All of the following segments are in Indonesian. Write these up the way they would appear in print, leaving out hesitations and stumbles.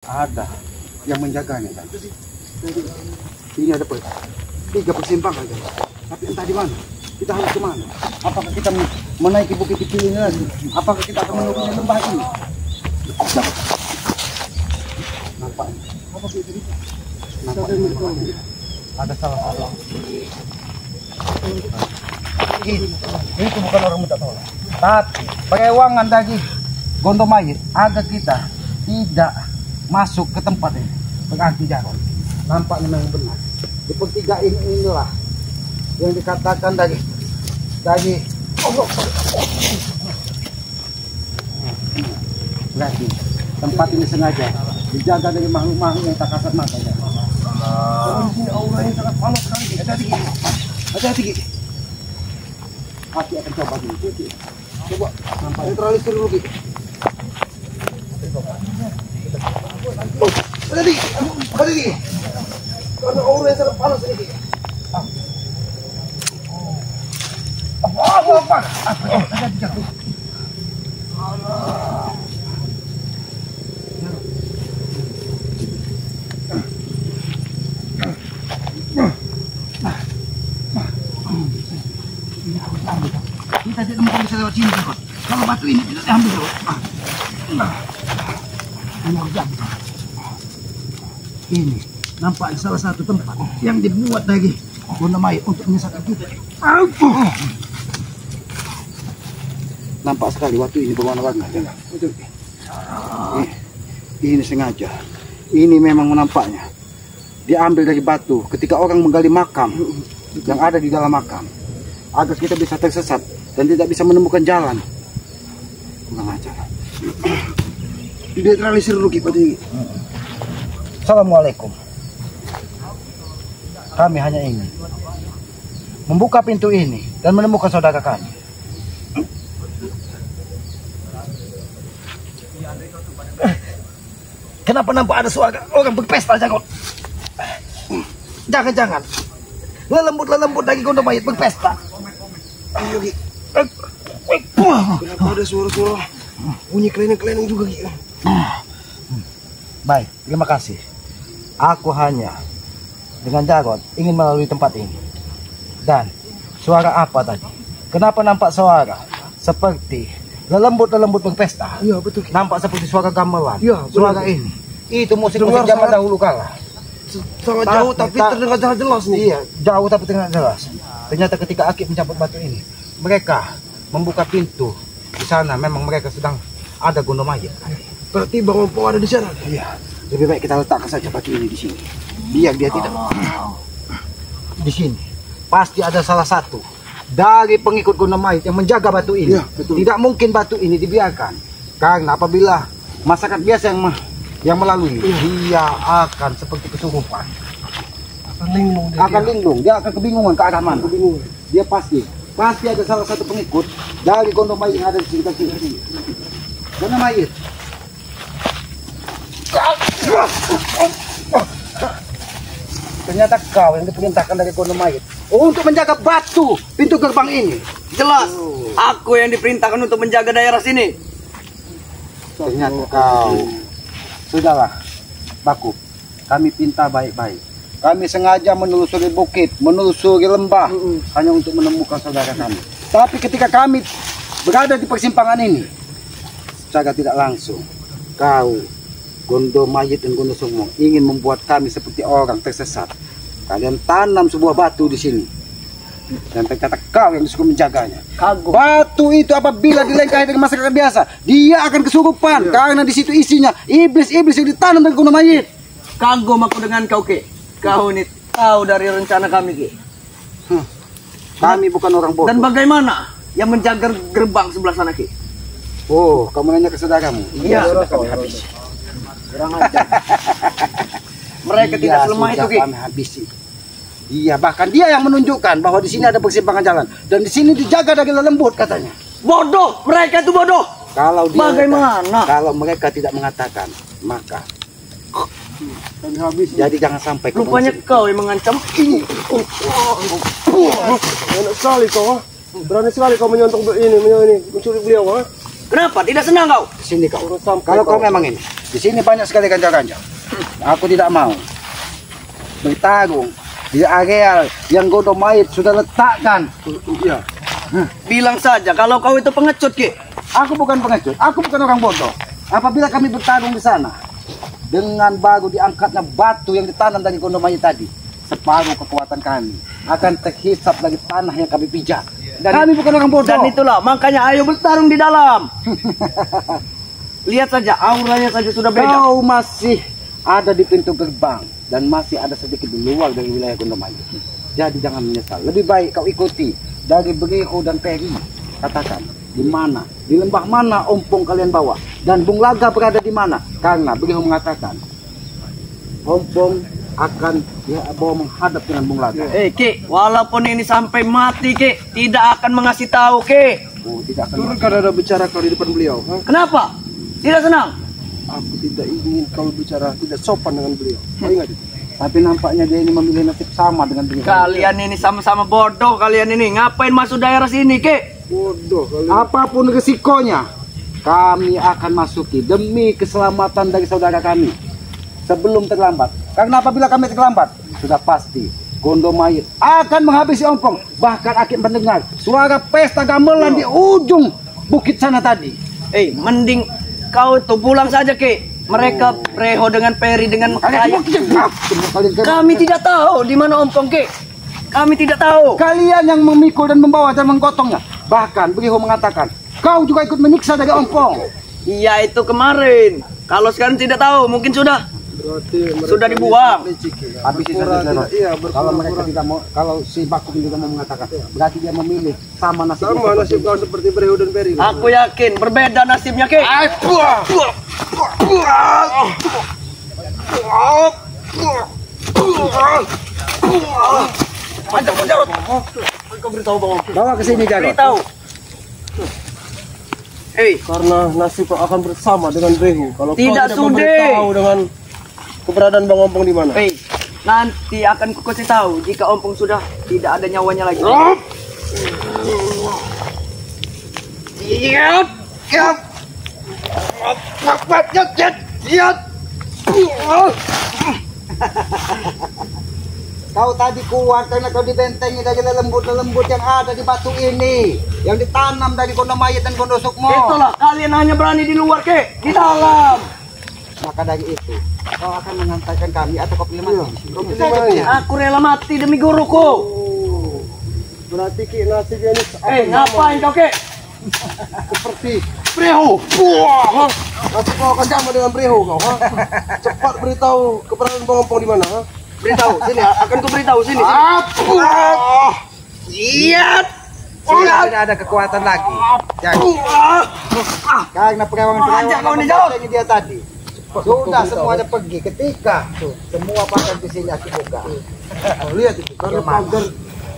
Ada yang menjaganya kan. Ini ada tiga persimpangan kan. Tapi entah di mana. Kita harus kemana? Apakah kita menaiki bukit kecil ini lagi? Apakah kita akan menuju lembah ini? Nampak? Apa itu? Nampak ini. Ada salah satu. Itu bukan orang minta tolong. Tapi perewangan daging gondong mayit agar kita tidak masuk ke tempat ini. Berarti jangan. Nampaknya memang benar. Di pertigaan inilah yang dikatakan dari berarti tempat ini sengaja dijaga dari makhluk-makhluk yang tak kasat mata. Kalau di sini auranya sangat panas sekali. Hati-hati. Hati akan coba dulu. Coba neutralisir dulu gitu. Hati-hati. Karena auranya sangat panas ini. Apa? Kita tidak mungkin bisa lewat sini, Kak. Kalau batu ini tidak diambil, ini nampak salah satu tempat yang dibuat dari gondong mayit untuk menyesatkan kita. Nampak sekali waktu ini berwarna-warna. Ini sengaja. Ini memang menampaknya diambil dari batu ketika orang menggali makam yang ada di dalam makam, agar kita bisa tersesat dan tidak bisa menemukan jalan. Kurang ajar. Dinetralisir dulu kita. Assalamualaikum. Kami hanya ingin membuka pintu ini dan menemukan saudara kami. Kenapa nampak ada suara orang berpesta, Jangkot? Jangan-jangan lelembut dari gondong mayit berpesta. Ayo, Ki. Kenapa ada suara-suara bunyi kelendeng-kelendeng juga, Ki? Baik, terima kasih. Aku hanya dengan Jangkot ingin melalui tempat ini. Dan suara apa tadi? Kenapa nampak suara seperti lelembut berpesta? Iya, betul. Nampak seperti suara gamelan. Iya, suara ini. Itu musik zaman dahulu kala. Sangat jauh tapi terdengar jelas nih. Iya, jauh tapi terdengar jelas. Ternyata ketika Akib mencabut batu ini, mereka membuka pintu. Di sana memang mereka sedang ada gondong mayit. Berarti Bang Ompo ada di sana. Iya. Lebih baik kita letakkan saja batu ini di sini. Biar dia tidak. Di sini pasti ada salah satu dari pengikut gondong mayit yang menjaga batu ini. Ya, tidak mungkin batu ini dibiarkan, karena apabila masyarakat biasa yang melalui, dia akan seperti kesurupan, akan linglung, dia akan kebingungan ke arah mana. Dia pasti ada salah satu pengikut dari gondong mayit yang ada di sekitar sini. Gondong mayit. Ternyata kau yang diperintahkan dari gondong mayit untuk menjaga batu pintu gerbang ini. Jelas, aku yang diperintahkan untuk menjaga daerah sini. Ternyata kau. Sudahlah, Bakub. Kami pinta baik-baik. Kami sengaja menelusuri bukit, menelusuri lembah, hanya untuk menemukan saudara kami. Tapi ketika kami berada di persimpangan ini, secara tidak langsung, kau, gondong mayit dan gondong sumong, ingin membuat kami seperti orang tersesat. Kalian tanam sebuah batu di sini, dan ternyata kau yang disuruh menjaganya. Kagum. Batu itu apabila dilengkahi dengan masyarakat biasa, dia akan kesurupan, karena di situ isinya iblis-iblis yang ditanam dari gondong mayit. Kagum aku dengan kau, Ki. Kau ini tahu dari rencana kami, Ki. Kami bukan orang bodoh. Dan bagaimana yang menjaga gerbang sebelah sana, Ki? Oh, kamu nanya ke saudaramu? Iya. Sudah kami habisi. Kurang ajar. Mereka tidak selemah itu, Ki. Kami habisi. Iya, bahkan dia yang menunjukkan bahwa di sini ada persimpangan jalan dan di sini dijaga dari lelembut katanya. Bodoh, mereka itu bodoh. Kalau dia bagaimana? Kalau mereka tidak mengatakan, maka jadi jangan sampai. Rupanya kau yang mengancam ini. Enak sekali kau. Berani sekali kau menyontok ini, mencuri beliau. Kenapa? Tidak senang kau? Sini kau. Kalau kau memang ini Di sini banyak sekali ganja-ganja. Aku tidak mau bertarung di areal yang Gondomait sudah letakkan. Iya. Bilang saja kalau kau itu pengecut, Ki. Aku bukan pengecut, aku bukan orang bodoh. Apabila kami bertarung di sana, dengan baru diangkatnya batu yang ditanam dari Gondomait tadi, separuh kekuatan kami akan terhisap dari tanah yang kami pijak. Kami bukan orang bodoh. Dan itulah makanya ayo bertarung di dalam. Lihat saja auranya saja sudah beda. Kau masih ada di pintu gerbang dan masih ada sedikit di luar dari wilayah Gondomait. Jadi jangan menyesal. Lebih baik kau ikuti dari Breho dan Peri. Katakan di mana, di lembah mana ompong kalian bawa dan Bung Laga berada di mana? Karena Breho mengatakan ompong akan bawa menghadap dengan Bung Laga. Ki, walaupun ini sampai mati, Ki, tidak akan mengasih tahu, Ki. Oh, tidak akan. Turun karena ada bicara kau di depan beliau. Kenapa? Tidak senang? Aku tidak ingin kau bicara tidak sopan dengan beliau. Kau ingat itu? Tapi nampaknya dia ini memilih nasib sama dengan Breho. Kalian ini sama-sama bodoh kalian ini. Ngapain masuk daerah sini, Ki? Bodoh kalian. Apapun resikonya, kami akan masuki demi keselamatan dari saudara kami sebelum terlambat. Karena apabila kami terlambat, sudah pasti Gondomait akan menghabisi ompong. Bahkan akan mendengar suara pesta gamelan di ujung bukit sana tadi. Mending kau tuh pulang saja, Ki. Mereka Breho dengan Peri dengan saya. Kami tidak tahu di mana ompong, Ki. Kami tidak tahu. Kalian yang memikul dan membawa dan menggotongnya. Bahkan Breho mengatakan, kau juga ikut menyiksa dari ompong. Iya, itu kemarin. Kalau sekarang tidak tahu, mungkin sudah dibuang. Habis itu saja. Iya, Kalau mereka tidak mau, kalau si Bakum juga mau mengatakan, berarti dia memilih sama nasib. Sama nasib kau seperti Breho dan Peri. Aku yakin berbeda nasibnya, Ki. Bawa ke sini, Jarot. Beritahu. Karena nasib kau akan bersama dengan Breho. Kalau kau Tidak tidak sudi. memberitahu dengan keberadaan Bang Ompong di mana. Nanti akan kukasih tahu jika ompong sudah tidak ada nyawanya lagi. Kau tadi kuat karena kau dibentengi dari lembut-lembut yang ada di batu ini, yang ditanam dari Gondomait dan Gondosukmo. Itulah kalian hanya berani di luar, Ki. Di dalam. Maka dari itu, kau akan mengantarkan kami atau kau pilih mati? Kau pilih mati. mati. Aku rela mati demi guruku. Berarti Ki nasibnya ini Ngapain kau, Ki? seperti Breho. nasib kau akan sama dengan Breho kau. Cepat beritahu keberadaan Bang Ompong di mana. Beritahu sini, akan ku beritahu sini. Iya. Sudah tidak ada kekuatan lagi. Jadi, karena perawangan-perawangan yang dia tadi sudah semuanya pergi ketika semua pakan di sini aku buka. Lihat itu karena pagar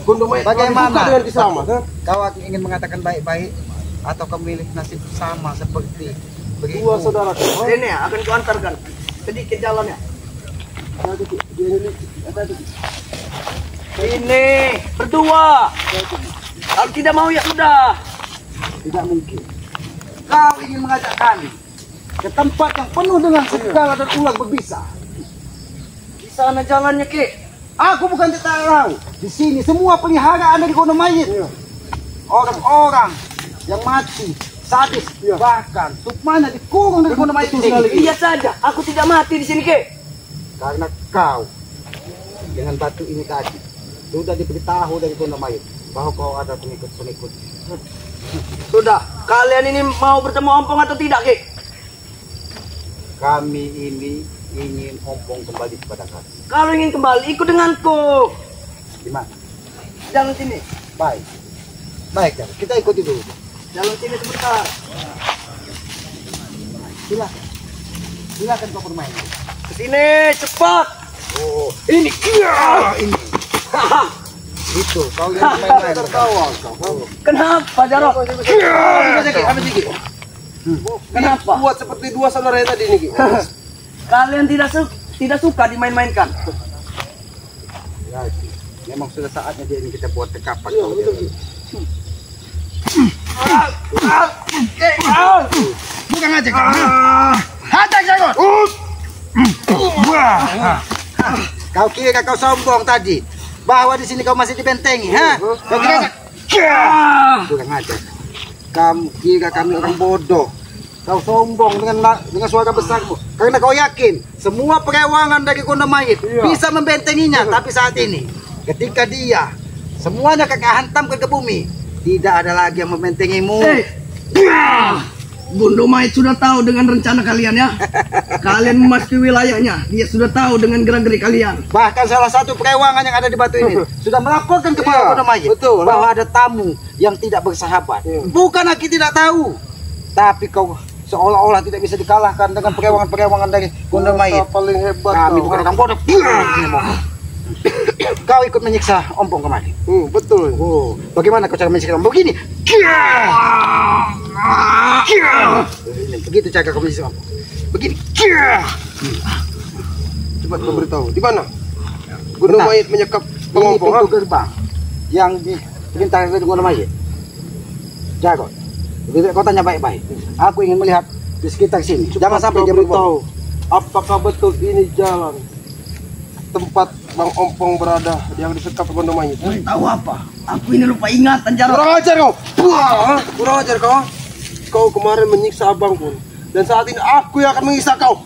Gondomait Bagaimana? dengan kisama kan? Kau ingin mengatakan baik-baik atau kau memilih nasib sama seperti Dua saudara kau. Sini akan ku antarkan sedikit jalannya. Ini berdua. Kalau tidak mau ya sudah. tidak mungkin. Kau ingin mengajak kami ke tempat yang penuh dengan segala dan ular berbisa. Di sana jalannya, Ki. Aku bukan tidak tahu. Di sini semua peliharaan dari Gondomait. Orang-orang yang mati, sadis, bahkan Sukmana dikurung dari Gondomait ini. Lihat saja, aku tidak mati di sini, Ki. Karena kau dengan batu ini tadi sudah diberitahu dari Gondomait bahwa kau ada pengikut-pengikut. Sudah, kalian ini mau bertemu ompong atau tidak, Ki? Kami ini ingin ompong kembali kepada kami. Kalau ingin kembali, ikut denganku. Di mana? Jalan sini. Baik. Baik, Jar. Kita ikuti dulu. Jalan sini sebentar. Silakan. Silakan kau bermain. Ke sini, cepat. Oh, Ini. ini. Itu, kau yang main-main. Tertawa kau. Kenapa, Jarot? Apa sih Ki? Kenapa? Buat seperti dua saudara yang tadi nih Ki. Kalian tidak suka dimain-mainkan. Ya, memang sudah saatnya dia ini kita buat tekapan. Iya, betul, Ki. Bukan aja. Hajar Jarot. Kau kira kau sombong tadi bahwa di sini kau masih dibentengi, ha? Kau kira kurang ajar. Kamu kira kami orang bodoh. Kau sombong dengan suara besarmu karena kau yakin semua perewangan dari Gondomayit bisa membentenginya. Tapi saat ini ketika dia semuanya kakak hantam ke bumi, tidak ada lagi yang membentengimu. Gondomayit sudah tahu dengan rencana kalian ya. Kalian memasuki wilayahnya, dia sudah tahu dengan gerak-gerik kalian. Bahkan salah satu perewangan yang ada di batu ini sudah melaporkan kepada Gondomayit bahwa ada tamu yang tidak bersahabat. Bukan aku tidak tahu, tapi kau seolah-olah tidak bisa dikalahkan dengan perewangan-perewangan dari Gondomayit. Paling hebat. Kami bukan orang bodoh. Kau ikut menyiksa Ompong kemarin. Betul. Oh, bagaimana kau cara menyiksa Ompong? Begini. Begitu cara kau menyiksa Ompong. Begini. Cepat kau beritahu. Di mana Gondomayit menyekap Ini pengompong? pintu gerbang yang diperintahkan oleh Gondomayit. Jago. Kau tanya baik-baik. Aku ingin melihat di sekitar sini. Jangan sampai dia beritahu. Apakah betul ini jalan tempat Bang Ompong berada yang disekap Gondomayit? Tahu apa? Aku ini lupa ingatan Jarot. Kurang ajar kau. Kurang ajar kau. Kau kemarin menyiksa abang pun, dan saat ini aku yang akan menyiksa kau.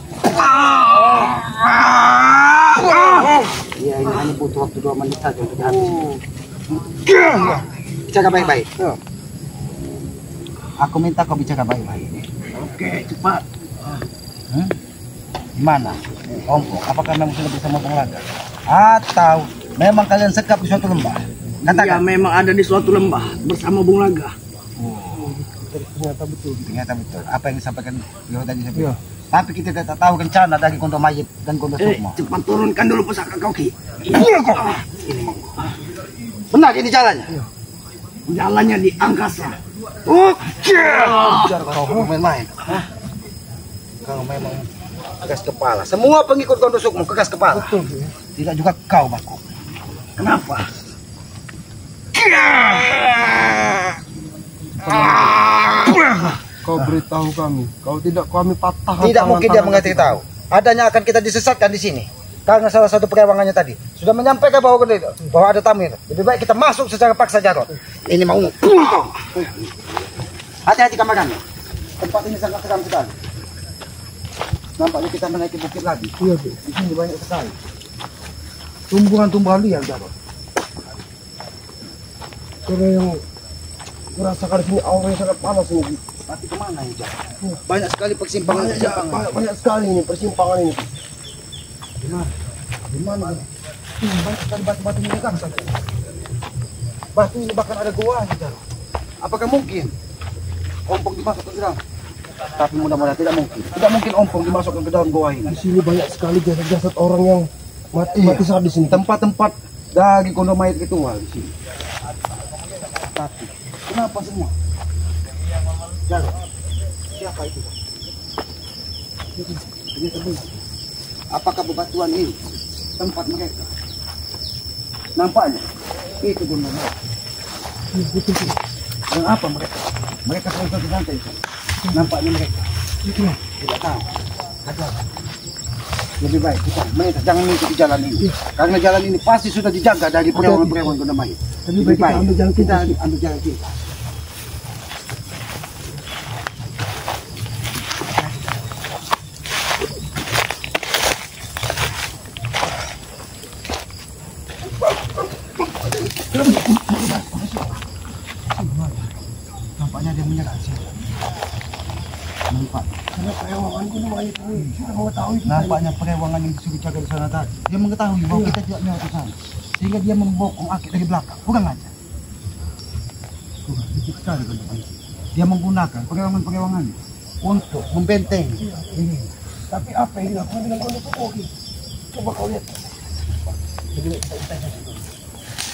Ya, ini hanya butuh waktu 2 menit saja untuk dihabiskan. Bicara baik-baik. Aku minta kau bicara baik-baik. Oke, cepat. Gimana? Ompong, apakah memang sudah bisa ngomong lagi? Atau memang kalian sekap di suatu lembah? Dia Katakan. memang ada di suatu lembah bersama Bung Laga. Ternyata betul. Ternyata betul. Apa yang disampaikan Yoho tadi seperti itu. Tapi kita tidak tahu rencana dari Gondomayit dan Gondosukmo. Cepat turunkan dulu pusaka kau Ki. Ini mau. Benar ini jalannya. Jalannya di angkasa. Kau main-main. Kau memang keras kepala. Semua pengikut Gondosukmo keras kepala. Tidak juga kau, Baku. Kenapa? Kau beritahu kami. Kau tidak kami patah. Tidak mungkin dia mengerti tahu. Adanya akan kita disesatkan di sini. Karena salah satu perewangannya tadi sudah menyampaikan bahwa ada tamu itu. Lebih baik kita masuk secara paksa, Jarot. Ini mau. Hati-hati kamaran. Tempat ini sangat seram sekali. Nampaknya kita menaiki bukit lagi. Iya, Bu. Di sini banyak sekali tumbuhan-tumbuhan liar, Jarot. Karena yang merasakan sini auranya sangat panas ini. Tapi kemana ini, Jarot? Banyak sekali persimpangan. Banyak sekali ini persimpangan ini. Di mana? Banyak sekali batu-batu menyegang saja. Batu ini bahkan ada goa, Jarot. Apakah mungkin Ompong dimasukkan ke dalam? Tapi mudah-mudahan tidak mungkin. Tidak mungkin Ompong dimasukkan ke dalam goa ini. Di sini banyak sekali jasad-jasad orang yang mati saat di sini. Tempat-tempat dari Gondomayit ritual di sini. Tapi kenapa semua? Jarot, siapa itu? Ini sebut. Apakah bebatuan ini tempat mereka? Nampaknya itu Gondomayit. Dan apa mereka? Mereka selalu di lantai. Nampaknya mereka tidak tahu. Ada. Lebih baik kita jangan mengikuti jalan ini. Karena jalan ini pasti sudah dijaga dari perewangan-perewangan Gondomayit. Lebih baik kita ambil jalan kita. Nampaknya dia menyerang sini. Nampak. Karena perewangan Gondomayit ini sudah mengetahui kita. Nampaknya perewangan yang disuruh jaga di sana tadi. Dia mengetahui bahwa kita tidak lewat ke sana. Sehingga dia membokong Aki dari belakang. Kurang aja. Sedikit sekali Gondomayit. Dia menggunakan perewangan-perewangannya untuk membenteng. Ini. Tapi apa yang dilakukan dengan Gondosukmo? Coba kau lihat.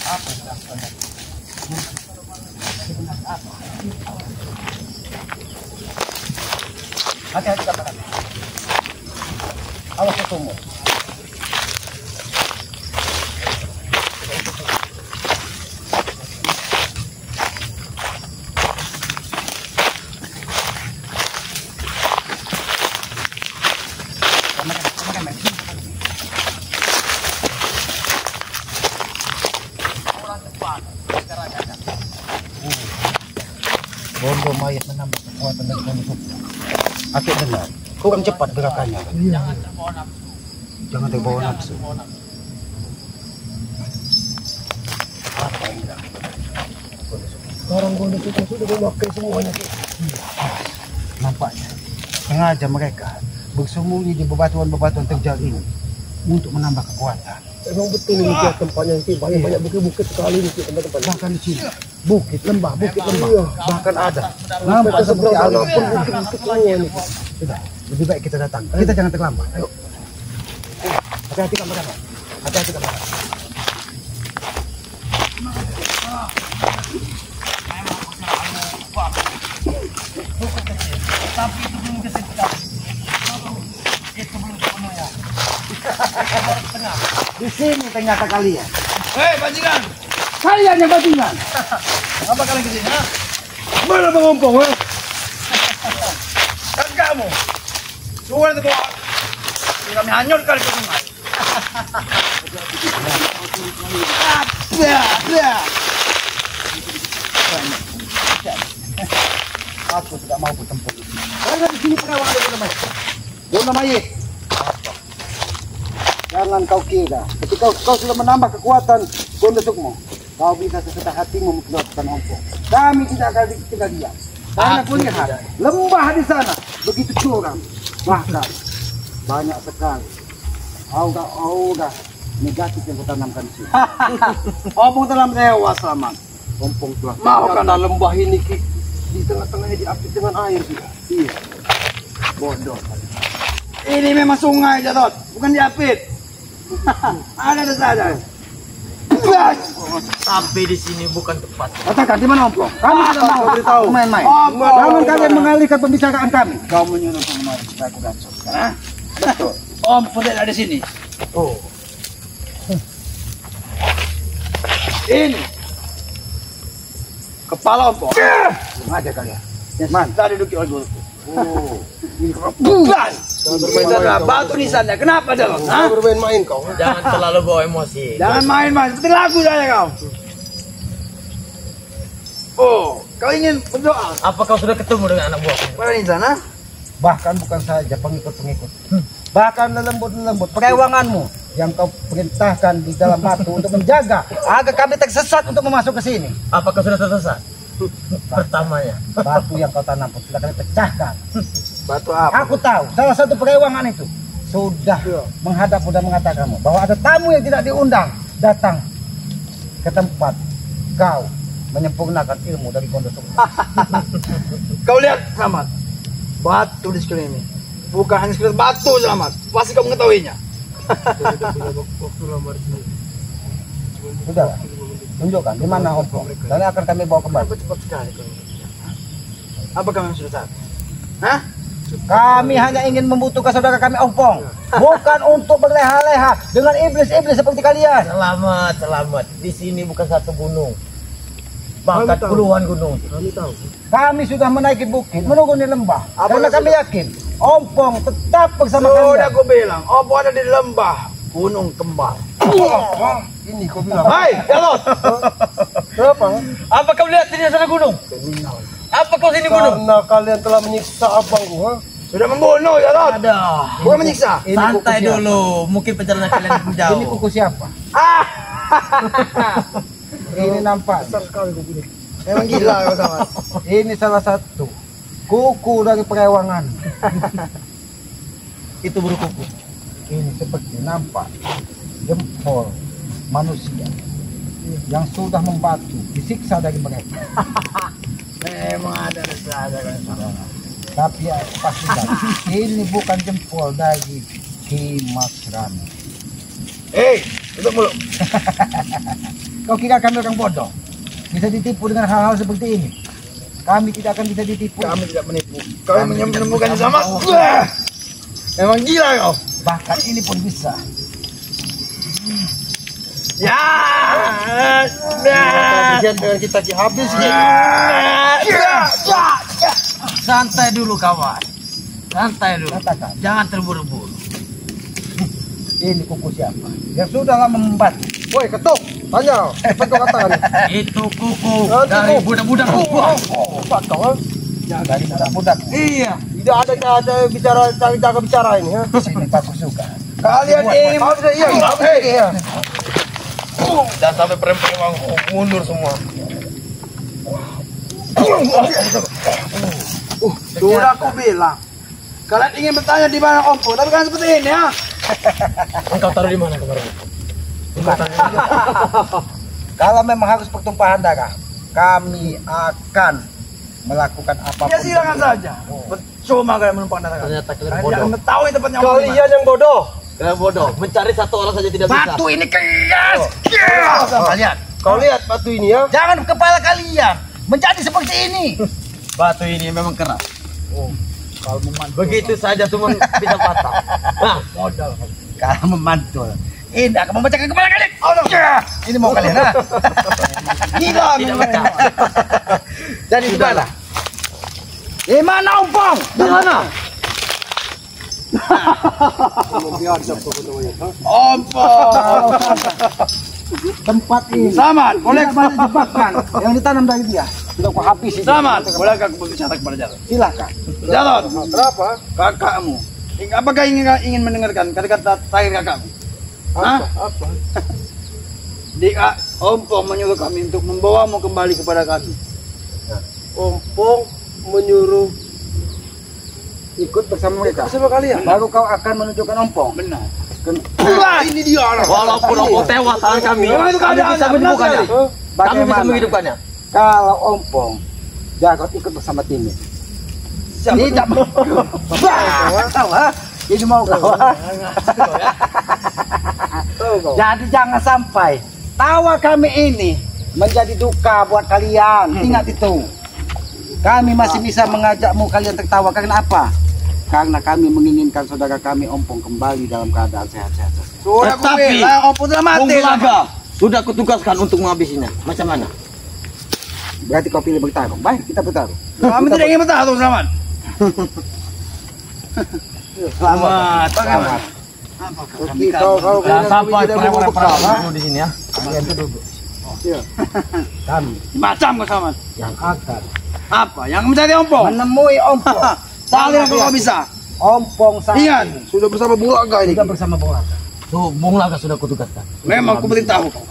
Apa yang dilakukan? Hati-hati katakan. Awas ketemu. Bondo mayat menambah kekuatan dari kondusuk. Akik dengar, kurang cepat gerakannya. Jangan terbawa nafsu. Apa yang tidak? Sekarang kondusuk sudah memakai semuanya. Nampaknya sengaja mereka bersembunyi di bebatuan-bebatuan terjal ini untuk menambah kekuatan. Emang betul ini dia tempatnya nanti banyak bukit-bukit sekali ini tempat-tempat. Bahkan di sini bukit lembah, bahkan ada. Nampak seperti alam pun bukit-bukit semua ini. Sudah, lebih baik kita datang. Kita jangan terlambat. Ayo. Hati-hati kameramen. Hati-hati kameramen. Tapi itu belum kesekitar. Itu belum sepenuhnya. Di sini ternyata kalian. Hei, bajingan. Kalian yang bajingan. Apa kalian kesini? Ha? Mana Bang Ompong? Kan kamu. Suara itu bawa. Kami hanyut kali ke sungai. Aku tidak mau bertempur. Karena di sini perawan ada namanya. Bona Mayit. Jangan kau kira, ketika kau sudah menambah kekuatan kondusukmu, kau bisa sesudah hatimu melakukan ompong. Kami tidak akan tinggal diam. Karena kau lihat, lembah di sana begitu curam, bahkan banyak sekali aura negatif yang kau tanamkan di sini. Ompong telah tewas, Saman. Ompong telah. Mau karena lembah ini di tengah-tengahnya diapit dengan air juga. Iya. Bodoh. Ini memang sungai, Jatot. Bukan diapit. Ada saja. Sampai di sini bukan tempat. Katakan di mana Ompong? Kami tidak mau beritahu main-main. Jangan kalian mengalihkan pembicaraan kami. Kau menyuruh kemarin supaya aku racun. Betul. Om Putet ada di sini. Oh, Ini. Kepala Om. sengaja kalian. Man, tadi duduk oleh guru. Oh, Bukan. Saudara, batu di sana. Kenapa, Jatot? Kau bermain-main kau. Jangan terlalu bawa emosi. Jangan main-main. Seperti lagu saya kau. Oh, kau ingin berdoa? Apa kau sudah ketemu dengan anak buahku? Mana di sana? bahkan bukan saja pengikut-pengikut, bahkan lelembut-lelembut perewanganmu yang kau perintahkan di dalam batu untuk menjaga agar kami tersesat untuk memasuk ke sini. Apakah sudah tersesat? Pertamanya. Batu yang kau tanam pun sudah kami pecahkan. Batu apa? Aku tahu salah satu perewangan itu sudah menghadap dan mengatakanmu bahwa ada tamu yang tidak diundang datang ke tempat kau menyempurnakan ilmu dari pondok. Kau lihat, Selamat, batu di sekeliling ini. Bukan hanya sekedar batu, Selamat. Pasti kau mengetahuinya. Sudah, tunjukkan di mana ompong dan akan kami bawa kembali. Cepat sekali. Apa kamu sudah tahu? Hah? Kami hanya ingin membutuhkan saudara kami ompong, bukan untuk berleha-leha dengan iblis-iblis seperti kalian. Selamat, selamat. Di sini bukan satu gunung, bahkan puluhan gunung. Kami sudah menaiki bukit, menuruni lembah, karena kami yakin ompong tetap bersama Sudah kalian. aku bilang, Opo ada di lembah Gunung Kembar. Ini kau bilang. Hai, Jalot. Kenapa? Apa kau lihat sini sana gunung? Apa kau sini gunung? Karena kalian telah menyiksa abangku, ha? Sudah membunuh, Jalot. Ada. Bukan menyiksa. Ini Santai kuku siapa? dulu, mungkin perjalanan kalian Ini jauh. kuku siapa? Ah, Ini nampak. Besar sekali kuku ini. memang gila kau sama. Ini salah satu kuku dari perewangan. Itu berkuku. Ini seperti nampak jempol manusia yang sudah membatu, disiksa dari mereka. Memang ada saja kan. Tapi ya, pastikan ini bukan jempol dari Ki Mas Rani. Hei, tutup mulut. Kau kira kami orang bodoh? Bisa ditipu dengan hal-hal seperti ini? Kami tidak akan bisa ditipu. Kami tidak menipu. Kau yang menemukan sama. Wah, memang gila kau. Bahkan ini pun bisa. Ya, Kasihan dengan kita habis Santai dulu kawan. Santai dulu. Katakan, Jangan terburu-buru. ini kuku siapa? Yang sudah lama membat Woi, ketuk. Tanya, apa kau kata nih? Itu kuku Ah, dari kuku. budak-budak. Apa kau? Ya, dari budak-budak. Iya, tidak ada bicara jaga bicara ini, ya. Sini bagus juga. Kalian ini mau tidak iya? Iya. Dan sampai perempuan mundur semua. Sudah aku bilang. Kalian ingin bertanya di mana Ompong, tapi kan seperti ini ya. Engkau taruh di mana kemarin? Kalau memang harus pertumpahan darah, kami akan melakukan apapun. Ya silakan saja. Cuma kalian menumpang darah. Ternyata kalian Kalian bodoh. jangan mengetahui tempatnya Ompong. Kalian yang bodoh. Kalian bodoh. Mencari satu orang saja tidak bisa. Batu ini keras. Kalian, Kau lihat batu ini ya? jangan kepala kalian menjadi seperti ini. Batu ini memang keras. Begitu saja cuma bisa patah. Nah, Modal. Kalau memantul, ini akan memecahkan kepala kalian. Ini mau kalian, ha? Gila, tidak pecah. Jadi di mana? Di mana Ompong? Di mana? Ompong. Tempat ini. Saman, boleh Banyak jebakan yang ditanam dari dia. Sudah aku habis ini. Saman, bolehkah aku berbicara kepada Jarod? Silakan. Jarod, Kenapa? kakakmu. Apakah ingin mendengarkan kata-kata terakhir kakakmu? Hah? Apa? Ompong menyuruh kami untuk membawamu kembali kepada kami. Ompong menyuruh Ikut bersama mereka. bersama kalian. Baru kau akan menunjukkan Ompong. Benar. Ini dia. walaupun Ompong tewas tangan kami, Memang itu kami keadaan, bisa benar menyembuhkannya. sekali. Kami bisa Bagaimana menghidupkannya. kalau Ompong Jarod ikut bersama timnya? Tidak mau. Tahu, ha? Ini mau kau. Jadi jangan sampai tawa kami ini menjadi duka buat kalian. Ingat itu. Kami masih bisa mengajakmu kalian tertawa. Karena apa? Karena kami menginginkan saudara kami Ompong kembali dalam keadaan sehat-sehat. Sudah aku Tetapi, bilang, Ompong sudah mati. Punggulaga sudah kutugaskan untuk menghabisinya. Macam mana? Berarti kau pilih bertarung. Baik, kita bertarung. Kami tidak ingin bertahan, Selamat. Selamat. Bagaimana? Kau Jangan sampai tidak mau bekal, ha? preman-preman di sini ya. Kalian itu duduk. Iya. Kami Macam kau Selamat. yang akan Apa? Yang mencari Ompong? menemui Ompong. Salin apa kau bisa? Ompong saat Ingat, ini Sudah bersama Bulaga ini. juga bersama Bung Raka. Tuh, Punggulaga sudah kutugaskan. memang aku beritahu kau.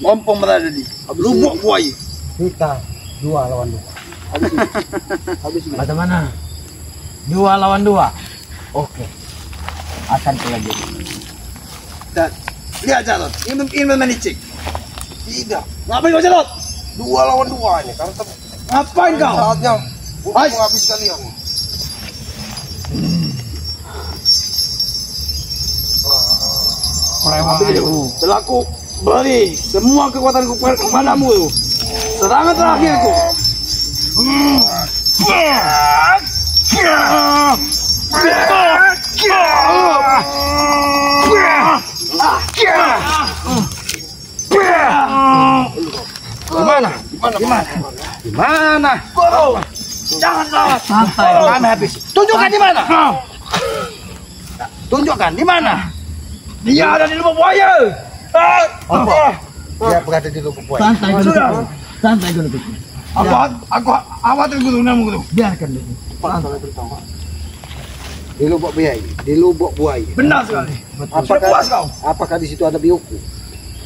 Ompong berada di lubuk buaya. Kita 2 lawan 2. Macam mana? 2 lawan 2. Oke. Akan terjadi. Dan lihat Jarod, ingin memenicik. Tidak. Ngapain kau Jarod? 2 lawan 2 ini. Karena Ngapain kau? saatnya untuk Hai. menghabis kalian. Selaku beri semua kekuatanku kepadamu. Serangan terakhirku. Gimana? Gimana? Janganlah. Santai. Kami habis. Tunjukkan di mana? Tunjukkan di mana? Dia ada di lubuk buaya. Ompong. Dia berada di lubuk buaya. Santai dulu. Sudah. Santai dulu. Aku khawatir gunamu gitu. Biarkan dulu. Di lubuk buaya. Di lubuk buaya. Benar sekali. Sudah puas kau? Apakah di situ ada biuku?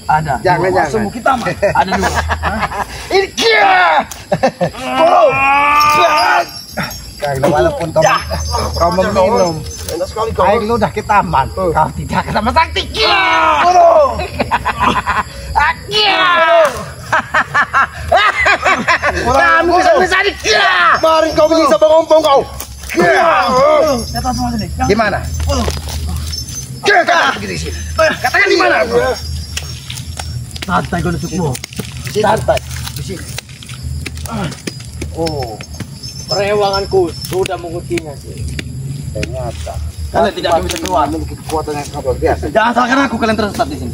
Ada. Jangan. Semua kita mah. Ada 2. Ini kia. Karena walaupun kau meminum Enak sekali kau. air ludah kita aman, kau tidak akan sama sakti. Kia. Kamu bisa di kia. Kemarin kau menyiksa Bang Ompong kau. Kata semua sini. Di mana? Katakan di sini. Katakan di mana? Santai kau nusukmu. Santai. Di sini. Oh, Perewanganku sudah mengukirnya sih. ternyata Kalian tidak akan bisa keluar. memiliki kekuatan yang sangat luar biasa. Jangan salahkan aku, kalian tersesat di sini.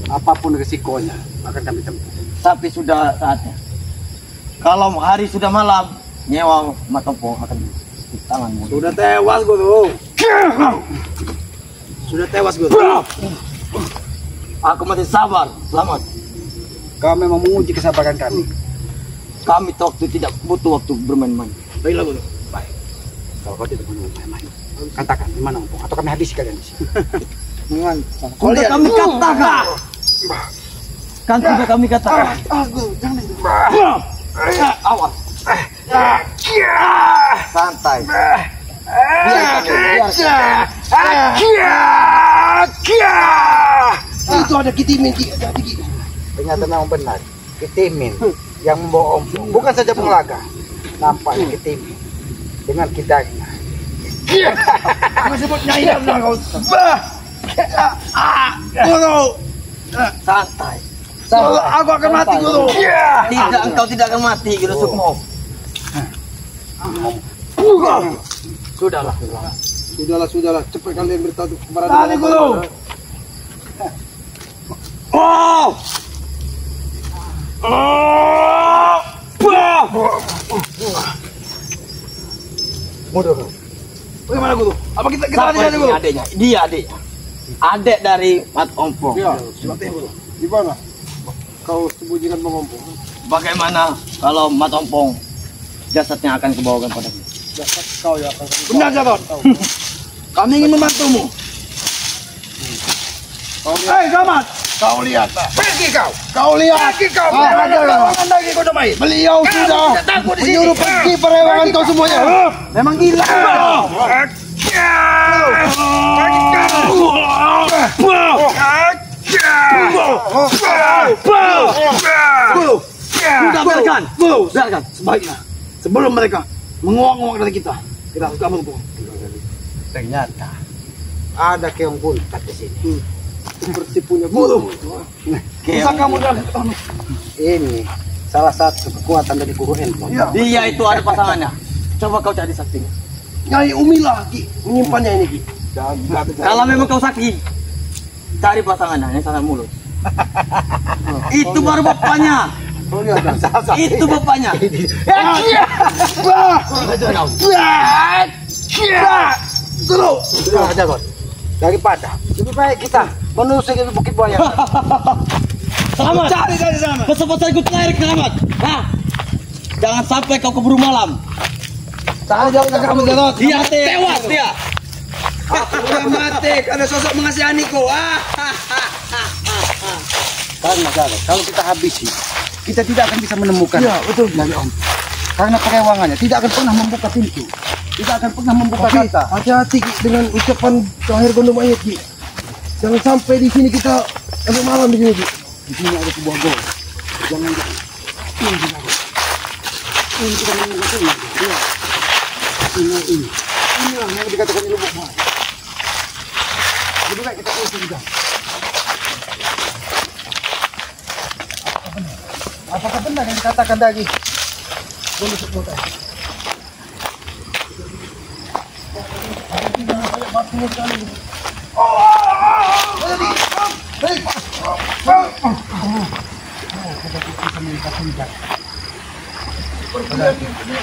Apapun resikonya akan kami tempuh. Tapi sudah saatnya. Kalau hari sudah malam, nyewa Matopo akan di tanganmu. Sudah tewas gue tuh. Sudah tewas gue. Aku masih sabar. Selamat. Kau memang menguji kesabaran kami. Kami waktu tidak butuh waktu bermain-main. Baiklah guru. Baik. Kalau kau tidak mau main-main, katakan di mana Ompong atau kami habisi kalian di sini. Dengan Sudah kami katakan. Kan sudah kami katakan. Guru, jangan itu. Awas. Santai. Itu ada kitimin. Ternyata memang benar. Kitimin yang membawa Ompong. Bukan saja penglaga. Nampaknya Kitimin dengan kidangnya. Sebut nyai dah kau. Guru. Santai. Aku akan mati guru. Tidak, engkau tidak akan mati, Guru Sukmo. Sudahlah. Sudahlah. Cepat kalian beritahu kepada Tadi guru. Oh! Mundur kau. Bagaimana guru? Apa kita Siapa tadi ini guru? adiknya? Dia adiknya. Adik dari Mat Ompong. Ya, silakan guru. Di mana? Kau sembunyikan mengompong. Bagaimana kalau Mat Ompong jasadnya akan kebawakan padaku? Kau ya akan. Benar, Jakot. Kami ingin membantumu. Hei, Gamat! Kau lihat tak? Pergi kau! Kau lihat! Pergi kau! Perewangan lagi kau damai! Beliau sudah menyuruh pergi perewangan kau semuanya! Memang gila. Sudah biarkan. Biarkan. Sebaiknya sebelum mereka menguak-nguak dari kita harus kabur tuh. Ternyata ada keong buntat di sini. Seperti punya guru. Bisa kamu dan Ini salah satu kekuatan dari guru Empong. ya, Dia itu ada pasangannya. Coba kau cari saktinya. Nyai Umilah Ki menyimpannya ini Ki. Kalau memang kau sakti, cari pasangannya yang sangat mulus. Itu baru bapaknya. Kau lihat dan Itu bapaknya. Guru. Sudah Jakot. Daripada lebih baik kita menusuk ke bukit buaya. Selamat. Cari sama. Kesempatan ikut lari selamat. Nah, jangan sampai kau keburu malam. Saya jauh ke kamu Jarot. Dia tewas dia. Udah mati karena sosok mengasihaniku. Karena Jakot, kalau kita habisi, kita tidak akan bisa menemukan. Ya, betul. Dari Om. Karena perewangannya tidak akan pernah membuka pintu. Tidak akan pernah membuka kata. Hati-hati Ki dengan ucapan terakhir gondom ayat Ki. Jangan sampai di sini kita sampai malam di sini Ki. Di sini ada sebuah gol. Jangan. Ini kita menunggu ini. Ya. Ini. Inilah yang dikatakan di lubuk buaya. Lebih baik kita usir juga. Apakah benar yang dikatakan dari Bulu Sekota?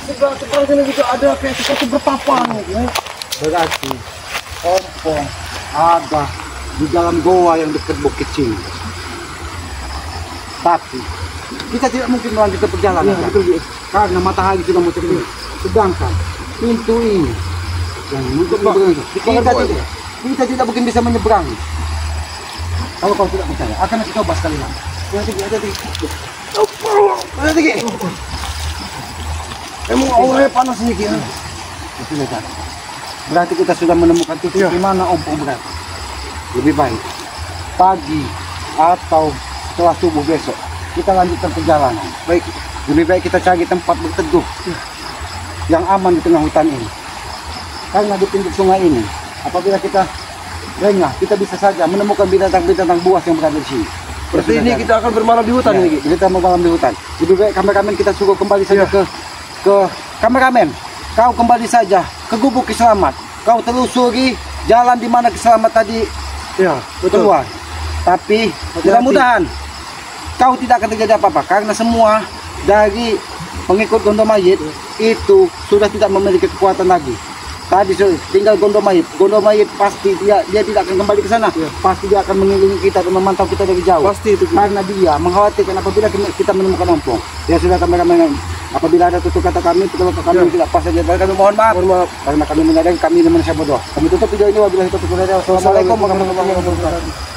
Sebelah sana juga ada kayak sesuatu berpapan. Berarti Ompong ada di dalam goa yang dekat Bukit Cing. Tapi kita tidak mungkin melanjutkan perjalanan. Karena matahari sudah mau terbit. Sedangkan pintu ini yang untuk menyeberangi kita tidak mungkin bisa menyeberangi. Kalau kau tidak percaya, akan aku coba sekali lagi. Hati-hati. Emang auranya panas ini Ki. Berarti kita sudah menemukan titik di mana Ompong berada. Lebih baik pagi atau setelah subuh besok kita lanjutkan perjalanan. Baik, lebih baik kita cari tempat berteduh yang aman di tengah hutan ini. Karena di pinggir sungai ini, apabila kita lengah, kita bisa saja menemukan binatang-binatang buas yang berada di sini. Berarti ini kita akan bermalam di hutan ini Ki. Kita mau malam di hutan. Lebih baik kameramen kita suruh kembali saja ke kameramen. Kau kembali saja ke gubuk Kiselamat. Kau telusuri jalan di mana Kiselamat tadi keluar. Tapi mudah-mudahan kau tidak akan terjadi apa-apa karena semua dari pengikut Gondomayit itu sudah tidak memiliki kekuatan lagi. Tadi tinggal Gondomait. Gondomait pasti dia tidak akan kembali ke sana. Pasti dia akan mengelilingi kita dan memantau kita dari jauh. Pasti itu. Karena dia mengkhawatirkan apabila kita menemukan ompong. Ya sudah kameramen. Apabila ada tutur kata kami tidak pas saja. Kami mohon maaf. Karena kami menyadari kami di manusia bodoh. Kami tutup video ini wabillahi taufiq wal hidayah. Wassalamualaikum warahmatullahi wabarakatuh.